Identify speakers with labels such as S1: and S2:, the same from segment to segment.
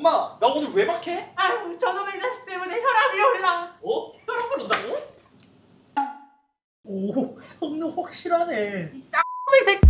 S1: 엄마, 나 오늘 왜 막해?
S2: 아유, 저놈의 자식 때문에 혈압이 올라.
S1: 어? 혈압 오른다고? 오, 성능 확실하네.
S2: 이 쌍놈의 새끼.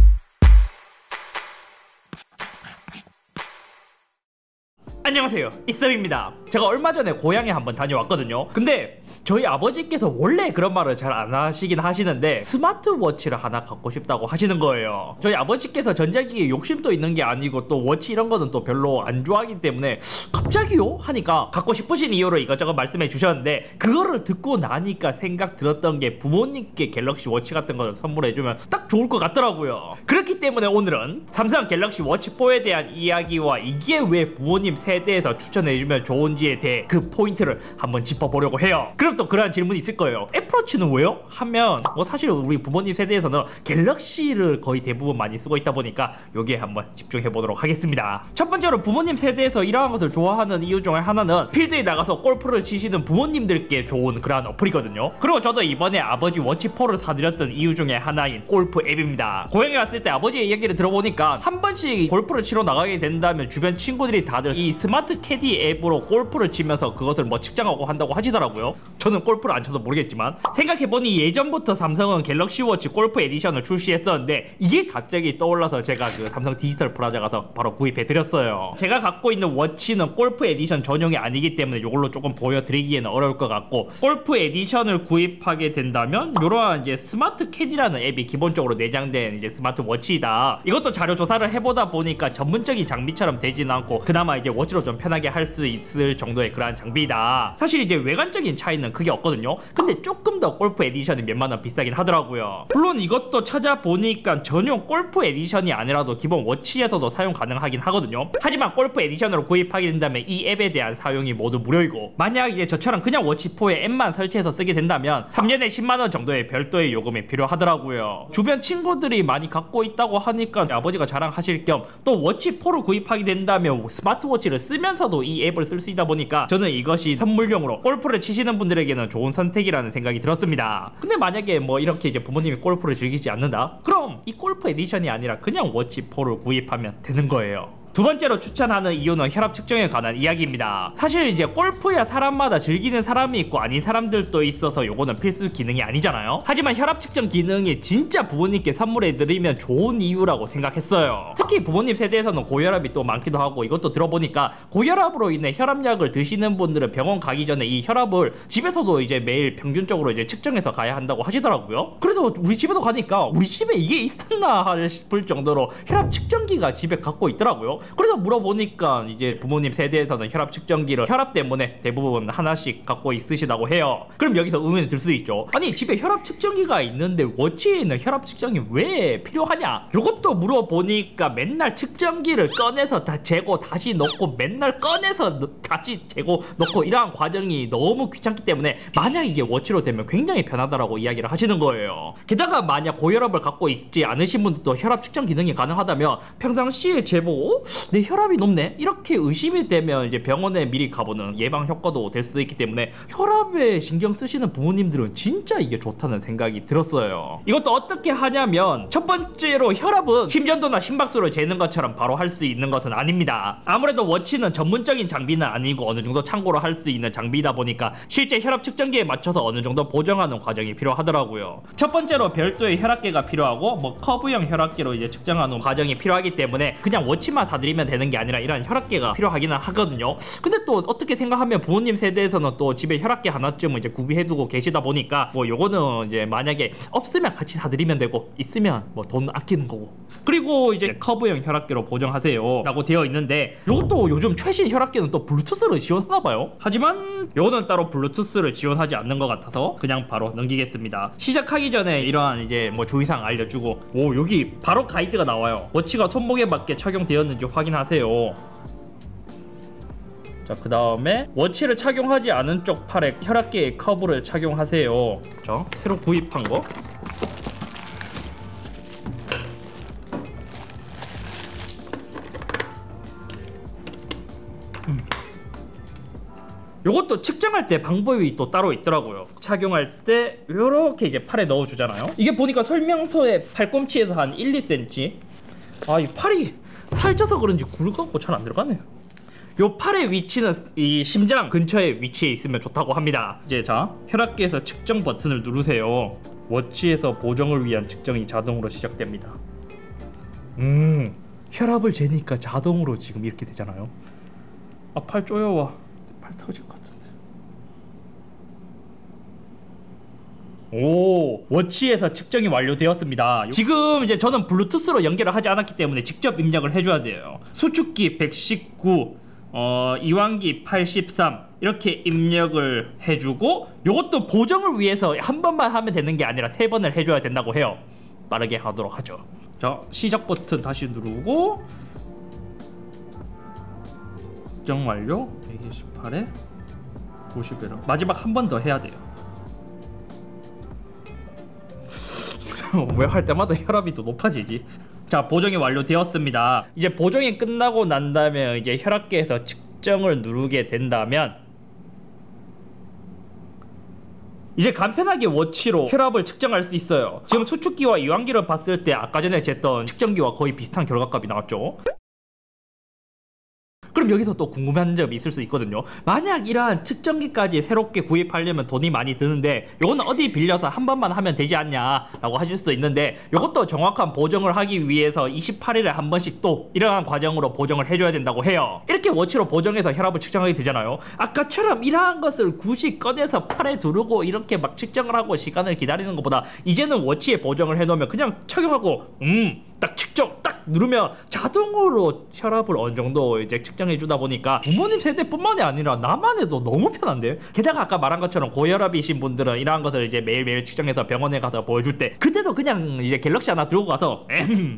S3: 안녕하세요, 이썸입니다. 제가 얼마 전에 고향에 한번 다녀왔거든요. 근데 저희 아버지께서 원래 그런 말을 잘 안 하시긴 하시는데 스마트워치를 하나 갖고 싶다고 하시는 거예요. 저희 아버지께서 전자기기에 욕심도 있는 게 아니고 또 워치 이런 거는 또 별로 안 좋아하기 때문에 갑자기요? 하니까 갖고 싶으신 이유를 이것저것 말씀해 주셨는데, 그거를 듣고 나니까 생각 들었던 게 부모님께 갤럭시 워치 같은 거를 선물해주면 딱 좋을 것 같더라고요. 그렇기 때문에 오늘은 삼성 갤럭시 워치 4에 대한 이야기와 이게 왜 부모님 세대에서 추천해주면 좋은지에 대해 그 포인트를 한번 짚어보려고 해요. 그럼 또 그런 질문이 있을 거예요. 애플워치는 왜요? 하면 뭐 사실 우리 부모님 세대에서는 갤럭시를 거의 대부분 많이 쓰고 있다 보니까 여기에 한번 집중해 보도록 하겠습니다. 첫 번째로 부모님 세대에서 이러한 것을 좋아하는 이유 중에 하나는 필드에 나가서 골프를 치시는 부모님들께 좋은 그러한 어플이거든요. 그리고 저도 이번에 아버지 워치4를 사드렸던 이유 중에 하나인 골프 앱입니다. 고향에 갔을 때 아버지의 이야기를 들어보니까 한 번씩 골프를 치러 나가게 된다면 주변 친구들이 다들 이 스마트 캐디 앱으로 골프를 치면서 그것을 뭐 측정하고 한다고 하시더라고요. 저는 골프를 안 쳐서 모르겠지만 생각해보니 예전부터 삼성은 갤럭시 워치 골프 에디션을 출시했었는데 이게 갑자기 떠올라서 제가 그 삼성 디지털 프라자 가서 바로 구입해드렸어요. 제가 갖고 있는 워치는 골프 에디션 전용이 아니기 때문에 이걸로 조금 보여드리기에는 어려울 것 같고, 골프 에디션을 구입하게 된다면 이러한 이제 스마트 캐디라는 앱이 기본적으로 내장된 이제 스마트 워치이다. 이것도 자료 조사를 해보다 보니까 전문적인 장비처럼 되지는 않고 그나마 이제 워치로 좀 편하게 할 수 있을 정도의 그러한 장비이다. 사실 이제 외관적인 차이는 크게 없거든요. 근데 조금 더 골프 에디션이 몇만원 비싸긴 하더라고요. 물론 이것도 찾아보니까 전용 골프 에디션이 아니라도 기본 워치에서도 사용 가능하긴 하거든요. 하지만 골프 에디션으로 구입하게 된다면 이 앱에 대한 사용이 모두 무료이고, 만약 이제 저처럼 그냥 워치4에 앱만 설치해서 쓰게 된다면 3년에 10만원 정도의 별도의 요금이 필요하더라고요. 주변 친구들이 많이 갖고 있다고 하니까 아버지가 자랑하실 겸 또 워치4를 구입하게 된다면 스마트워치를 쓰면서도 이 앱을 쓸 수 있다 보니까 저는 이것이 선물용으로 골프를 치시는 분들에게는 좋은 선택이라는 생각이 들었습니다. 근데 만약에 뭐 이렇게 이제 부모님이 골프를 즐기지 않는다? 그럼 이 골프 에디션이 아니라 그냥 워치4를 구입하면 되는 거예요. 두 번째로 추천하는 이유는 혈압 측정에 관한 이야기입니다. 사실 이제 골프야 사람마다 즐기는 사람이 있고 아닌 사람들도 있어서 요거는 필수 기능이 아니잖아요. 하지만 혈압 측정 기능이 진짜 부모님께 선물해드리면 좋은 이유라고 생각했어요. 특히 부모님 세대에서는 고혈압이 또 많기도 하고, 이것도 들어보니까 고혈압으로 인해 혈압약을 드시는 분들은 병원 가기 전에 이 혈압을 집에서도 이제 매일 평균적으로 이제 측정해서 가야 한다고 하시더라고요. 그래서 우리 집에도 가니까 우리 집에 이게 있었나 싶을 정도로 혈압 측정기가 집에 갖고 있더라고요. 그래서 물어보니까 이제 부모님 세대에서는 혈압 측정기를 혈압 때문에 대부분 하나씩 갖고 있으시다고 해요. 그럼 여기서 의문이 들 수 있죠. 아니 집에 혈압 측정기가 있는데 워치에는 혈압 측정이 왜 필요하냐? 요것도 물어보니까 맨날 측정기를 꺼내서 다 재고 다시 넣고 맨날 꺼내서 다시 재고 넣고 이러한 과정이 너무 귀찮기 때문에 만약 이게 워치로 되면 굉장히 편하다라고 이야기를 하시는 거예요. 게다가 만약 고혈압을 갖고 있지 않으신 분들도 혈압 측정 기능이 가능하다면 평상시에 재보고 내 혈압이 높네? 이렇게 의심이 되면 이제 병원에 미리 가보는 예방 효과도 될 수도 있기 때문에 혈압에 신경 쓰시는 부모님들은 진짜 이게 좋다는 생각이 들었어요. 이것도 어떻게 하냐면, 첫 번째로 혈압은 심전도나 심박수를 재는 것처럼 바로 할 수 있는 것은 아닙니다. 아무래도 워치는 전문적인 장비는 아니고 어느 정도 참고로 할 수 있는 장비이다 보니까 실제 혈압 측정기에 맞춰서 어느 정도 보정하는 과정이 필요하더라고요. 첫 번째로 별도의 혈압계가 필요하고 뭐 커브형 혈압계로 이제 측정하는 과정이 필요하기 때문에 그냥 워치만 사드리면 되는 게 아니라 이런 혈압계가 필요하기는 하거든요. 근데 또 어떻게 생각하면 부모님 세대에서는 또 집에 혈압계 하나쯤은 이제 구비해두고 계시다 보니까 뭐 요거는 이제 만약에 없으면 같이 사드리면 되고 있으면 뭐 돈 아끼는 거고, 그리고 이제 커브형 혈압계로 보정하세요 라고 되어 있는데, 요것도 요즘 최신 혈압계는 또 블루투스를 지원하나봐요. 하지만 요거는 따로 블루투스를 지원하지 않는 것 같아서 그냥 바로 넘기겠습니다. 시작하기 전에 이러한 이제 뭐 주의사항 알려주고, 오 여기 바로 가이드가 나와요. 워치가 손목에 맞게 착용되었는지 확인하세요. 자, 그 다음에 워치를 착용하지 않은 쪽 팔에 혈압계의 커브를 착용하세요. 자, 새로 구입한 거. 요것도 측정할 때 방법이 또 따로 있더라고요. 착용할 때 요렇게 이제 팔에 넣어주잖아요. 이게 보니까 설명서에 팔꿈치에서 한 1, 2cm. 아, 이 팔이 살쪄서 그런지 굵어갖고 잘 안 들어가네요. 요 팔의 위치는 이 심장 근처에 위치해 있으면 좋다고 합니다. 이제 자, 혈압계에서 측정 버튼을 누르세요. 워치에서 보정을 위한 측정이 자동으로 시작됩니다. 혈압을 재니까 자동으로 지금 이렇게 되잖아요. 아, 팔 쪼여와. 팔 터질 것 같은데. 오, 워치에서 측정이 완료되었습니다. 지금 이제 저는 블루투스로 연결을 하지 않았기 때문에 직접 입력을 해줘야 돼요. 수축기 119, 이완기 83 이렇게 입력을 해주고, 요것도 보정을 위해서 한 번만 하면 되는 게 아니라 3번을 해줘야 된다고 해요. 빠르게 하도록 하죠. 자, 시작 버튼 다시 누르고 측정 완료. 128에 90이라 마지막 한 번 더 해야 돼요. 왜 할 때마다 혈압이 더 높아지지? 자, 보정이 완료되었습니다. 이제 보정이 끝나고 난 다음에 이제 혈압계에서 측정을 누르게 된다면 이제 간편하게 워치로 혈압을 측정할 수 있어요. 지금 수축기와 이완기를 봤을 때 아까 전에 쟀던 측정기와 거의 비슷한 결과값이 나왔죠. 그럼 여기서 또 궁금한 점이 있을 수 있거든요. 만약 이러한 측정기까지 새롭게 구입하려면 돈이 많이 드는데 요거는 어디 빌려서 한 번만 하면 되지 않냐 라고 하실 수도 있는데, 요것도 정확한 보정을 하기 위해서 28일에 한 번씩 또 이러한 과정으로 보정을 해줘야 된다고 해요. 이렇게 워치로 보정해서 혈압을 측정하게 되잖아요. 아까처럼 이러한 것을 굳이 꺼내서 팔에 두르고 이렇게 막 측정을 하고 시간을 기다리는 것보다 이제는 워치에 보정을 해놓으면 그냥 착용하고 딱 측정 딱 누르면 자동으로 혈압을 어느 정도 이제 측정해 주다 보니까 부모님 세대뿐만이 아니라 나만 해도 너무 편한데요. 게다가 아까 말한 것처럼 고혈압이신 분들은 이러한 것을 이제 매일매일 측정해서 병원에 가서 보여줄 때 그때도 그냥 이제 갤럭시 하나 들고 가서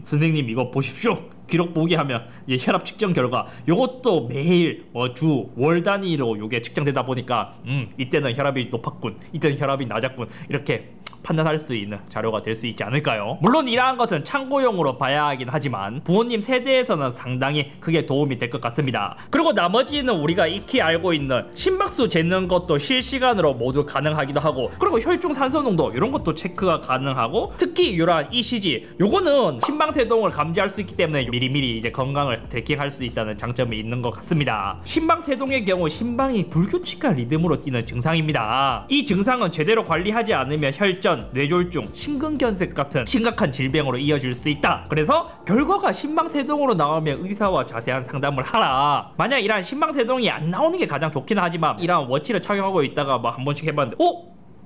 S3: 선생님 이거 보십시오. 기록 보기 하면 이제 혈압 측정 결과 요것도 매일 주, 월 단위로 요게 측정되다 보니까 이때는 혈압이 높았군, 이때는 혈압이 낮았군, 이렇게 판단할 수 있는 자료가 될 수 있지 않을까요? 물론 이러한 것은 참고용으로 봐야 하긴 하지만 부모님 세대에서는 상당히 크게 도움이 될 것 같습니다. 그리고 나머지는 우리가 익히 알고 있는 심박수 재는 것도 실시간으로 모두 가능하기도 하고, 그리고 혈중 산소 농도 이런 것도 체크가 가능하고, 특히 이러한 ECG 요거는 심방세동을 감지할 수 있기 때문에 미리미리 이제 건강을 트래킹할 수 있다는 장점이 있는 것 같습니다. 심방세동의 경우 심방이 불규칙한 리듬으로 뛰는 증상입니다. 이 증상은 제대로 관리하지 않으면 혈전, 뇌졸중, 심근경색 같은 심각한 질병으로 이어질 수 있다. 그래서 결과가 심방세동으로 나오면 의사와 자세한 상담을 하라. 만약 이러한 심방세동이 안 나오는 게 가장 좋긴 하지만 이러한 워치를 착용하고 있다가 뭐 한 번씩 해봤는데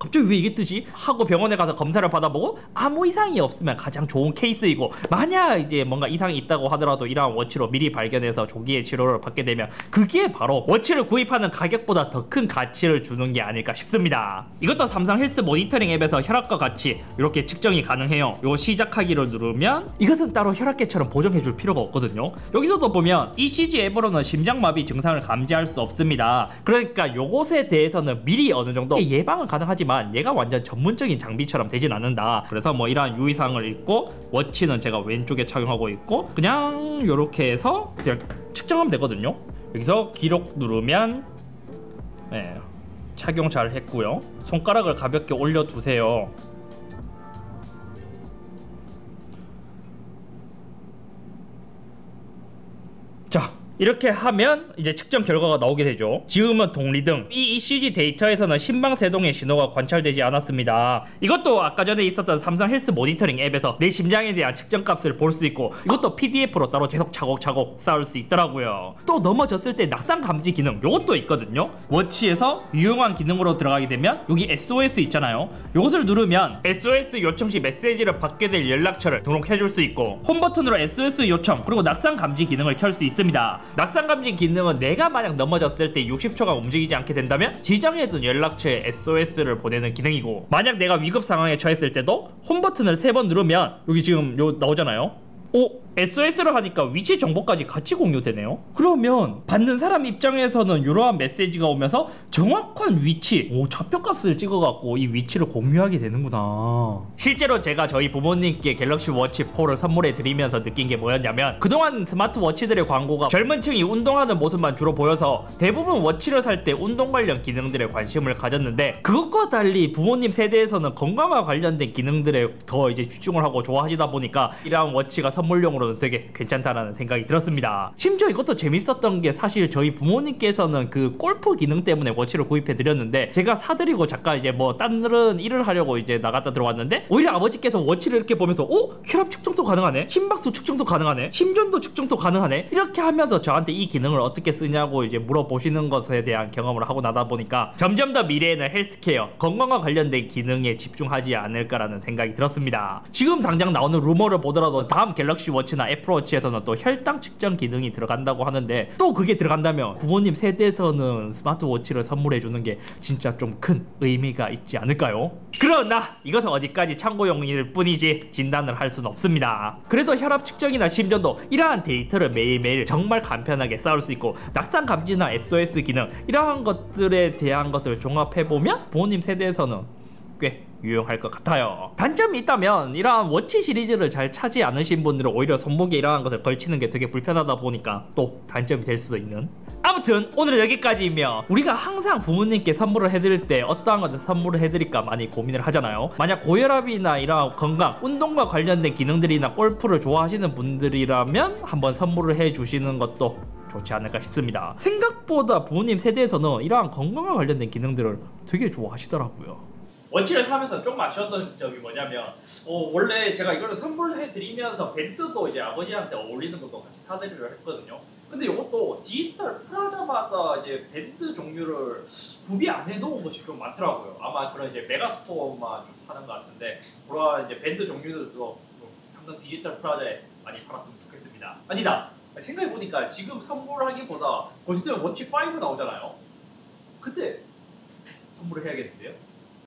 S3: 갑자기 왜 이게 뜨지? 하고 병원에 가서 검사를 받아보고 아무 이상이 없으면 가장 좋은 케이스이고, 만약 이제 뭔가 이상이 있다고 하더라도 이러한 워치로 미리 발견해서 조기에 치료를 받게 되면 그게 바로 워치를 구입하는 가격보다 더 큰 가치를 주는 게 아닐까 싶습니다. 이것도 삼성 헬스 모니터링 앱에서 혈압과 같이 이렇게 측정이 가능해요. 요 시작하기를 누르면 이것은 따로 혈압계처럼 보정해 줄 필요가 없거든요. 여기서도 보면 ECG 앱으로는 심장마비 증상을 감지할 수 없습니다. 그러니까 요것에 대해서는 미리 어느 정도 예방은 가능하지만 얘가 완전 전문적인 장비처럼 되진 않는다. 그래서 뭐 이러한 유의사항을 읽고, 워치는 제가 왼쪽에 착용하고 있고 그냥 요렇게 해서 그냥 측정하면 되거든요. 여기서 기록 누르면 착용 잘 했고요. 손가락을 가볍게 올려 두세요. 자, 이렇게 하면 이제 측정 결과가 나오게 되죠. 지금은 동리등, 이 ECG 데이터에서는 심방세동의 신호가 관찰되지 않았습니다. 이것도 아까 전에 있었던 삼성 헬스 모니터링 앱에서 내 심장에 대한 측정값을 볼 수 있고, 이것도 PDF로 따로 계속 차곡차곡 쌓을 수 있더라고요. 또 넘어졌을 때 낙상 감지 기능 요것도 있거든요. 워치에서 유용한 기능으로 들어가게 되면 여기 SOS 있잖아요. 요것을 누르면 SOS 요청 시 메시지를 받게 될 연락처를 등록해 줄 수 있고, 홈 버튼으로 SOS 요청 그리고 낙상 감지 기능을 켤 수 있습니다. 낙상 감지 기능은 내가 만약 넘어졌을 때 60초간 움직이지 않게 된다면 지정해둔 연락처에 SOS를 보내는 기능이고, 만약 내가 위급 상황에 처했을 때도 홈 버튼을 3번 누르면 여기 지금 요 나오잖아요. SOS를 하니까 위치 정보까지 같이 공유되네요. 그러면 받는 사람 입장에서는 이러한 메시지가 오면서 정확한 위치, 좌표값을 찍어갖고 이 위치를 공유하게 되는구나. 실제로 제가 저희 부모님께 갤럭시 워치 4를 선물해 드리면서 느낀 게 뭐였냐면, 그동안 스마트워치들의 광고가 젊은 층이 운동하는 모습만 주로 보여서 대부분 워치를 살 때 운동 관련 기능들에 관심을 가졌는데, 그것과 달리 부모님 세대에서는 건강과 관련된 기능들에 더 이제 집중을 하고 좋아하시다 보니까 이러한 워치가 선물용으로 가격대용으로는 되게 괜찮다라는 생각이 들었습니다. 심지어 이것도 재밌었던 게 사실 저희 부모님께서는 그 골프 기능 때문에 워치를 구입해 드렸는데 제가 사드리고 잠깐 이제 뭐 다른 일을 하려고 이제 나갔다 들어왔는데 오히려 아버지께서 워치를 이렇게 보면서 혈압 측정도 가능하네, 심박수 측정도 가능하네, 심전도 측정도 가능하네, 이렇게 하면서 저한테 이 기능을 어떻게 쓰냐고 이제 물어보시는 것에 대한 경험을 하고 나다 보니까 점점 더 미래에는 헬스케어, 건강과 관련된 기능에 집중하지 않을까라는 생각이 들었습니다. 지금 당장 나오는 루머를 보더라도 다음 갤럭시 워치나 애플워치에서는 또 혈당 측정 기능이 들어간다고 하는데, 또 그게 들어간다면 부모님 세대에서는 스마트워치를 선물해주는 게 진짜 좀 큰 의미가 있지 않을까요? 그러나 이것은 어디까지 참고용일 뿐이지 진단을 할 수는 없습니다. 그래도 혈압 측정이나 심전도 이러한 데이터를 매일매일 정말 간편하게 쌓을 수 있고, 낙상 감지나 SOS 기능 이러한 것들에 대한 것을 종합해보면 부모님 세대에서는 꽤 유용할 것 같아요. 단점이 있다면 이러한 워치 시리즈를 잘 차지 않으신 분들은 오히려 손목에 이러한 것을 걸치는 게 되게 불편하다 보니까 또 단점이 될 수도 있는. 아무튼 오늘은 여기까지이며, 우리가 항상 부모님께 선물을 해드릴 때 어떠한 것을 선물을 해드릴까 많이 고민을 하잖아요. 만약 고혈압이나 이러한 건강, 운동과 관련된 기능들이나 골프를 좋아하시는 분들이라면 한번 선물을 해주시는 것도 좋지 않을까 싶습니다. 생각보다 부모님 세대에서는 이러한 건강과 관련된 기능들을 되게 좋아하시더라고요. 워치를 사면서 좀 아쉬웠던 점이 뭐냐면 원래 제가 이거를 선물해드리면서 밴드도 이제 아버지한테 어울리는 것도 같이 사드리려 했거든요. 근데 이것도 디지털 프라자마다 이제 밴드 종류를 구비 안 해놓은 것이 좀 많더라고요. 아마 그런 이제 메가스토어만 좀 파는 것 같은데, 그런 이제 밴드 종류들도 당장 디지털 프라자에 많이 팔았으면 좋겠습니다. 아니다, 생각해보니까 지금 선물하기보다 곧 있으면 워치 5 나오잖아요. 그때 선물을 해야겠는데요?